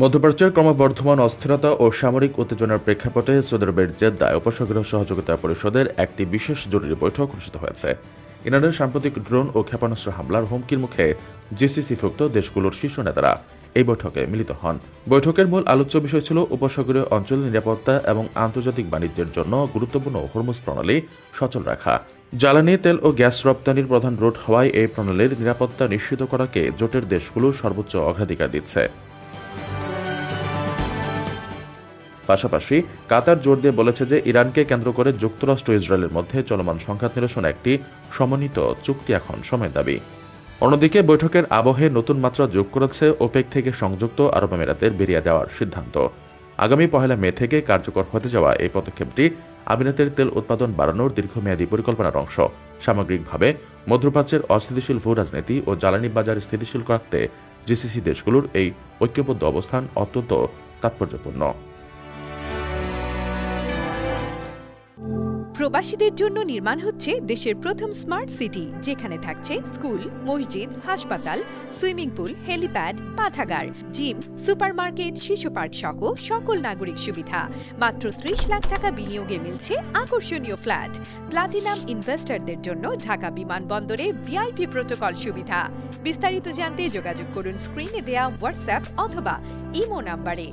মধ্যপ্রাচ্যের ক্রমবর্ধমান অস্থিরতা ও সামরিক উত্তেজনার প্রেক্ষাপটে সৌদি আরবের জেদ্দায় উপসাগরীয় সহযোগিতা পরিষদের একটি বিশেষ জরুরি বৈঠক অনুষ্ঠিত হয়েছে। ইরানের সাম্প্রতিক ড্রোন ও ক্ষেপণাস্ত্র হামলার হুমকির মুখে জিসিসিভুক্ত দেশগুলোর শীর্ষ নেতারা এই বৈঠকে মিলিত হন। বৈঠকের মূল আলোচ্য বিষয় ছিল উপসাগরীয় অঞ্চলের নিরাপত্তা এবং আন্তর্জাতিক বাণিজ্যের জন্য গুরুত্বপূর্ণ হরমুজ প্রণালী সচল রাখা। জ্বালানি, তেল ও গ্যাস রপ্তানির প্রধান রুট হওয়ায় এই প্রণালীর নিরাপত্তা নিশ্চিত করাকে জোটের দেশগুলো সর্বোচ্চ অগ্রাধিকার দিচ্ছে। পাশাপাশি কাতার জোর দিয়ে বলেছে যে ইরানকে কেন্দ্র করে যুক্তরাষ্ট্র ও ইসরায়েলের মধ্যে চলমান সংঘাত নিরসনে একটি সমন্বিত চুক্তি এখন সময়ের দাবি। অন্যদিকে বৈঠকের আবহে নতুন মাত্রা যোগ করেছে ওপেক থেকে সংযুক্ত আরব আমিরাতের বেরিয়ে যাওয়ার সিদ্ধান্ত। আগামী 1 মে থেকে কার্যকর হতে যাওয়া এই পদক্ষেপটি আমিরাতের তেল উৎপাদন বাড়ানোর দীর্ঘমেয়াদী পরিকল্পনার অংশ। সামগ্রিকভাবে মধ্যপ্রাচ্যের অস্থিতিশীল ভূ রাজনীতি ও জ্বালানি বাজার স্থিতিশীল করতে জিসিসি দেশগুলোর এই ঐক্যবদ্ধ অবস্থান অত্যন্ত তাৎপর্যপূর্ণ। প্রবাসীদের জন্য নির্মাণ হচ্ছে দেশের প্রথম স্মার্ট সিটি, যেখানে থাকছে স্কুল, মসজিদ, হাসপাতাল, সুইমিং পুল, হেলিপ্যাড, পাঠাগার, জিম, সুপারমার্কেট, শিশু পার্ক সহ সকল নাগরিক সুবিধা। মাত্র 30 লাখ টাকা বিনিয়োগে মিলছে আকর্ষণীয় ফ্ল্যাট। প্লাটিনাম ইনভেস্টরদের জন্য ঢাকা বিমানবন্দরে ভিআইপি প্রোটোকল সুবিধা। বিস্তারিত জানতে যোগাযোগ করুন স্ক্রিনে দেয়া হোয়াটসঅ্যাপ অথবা ইমো নাম্বারে।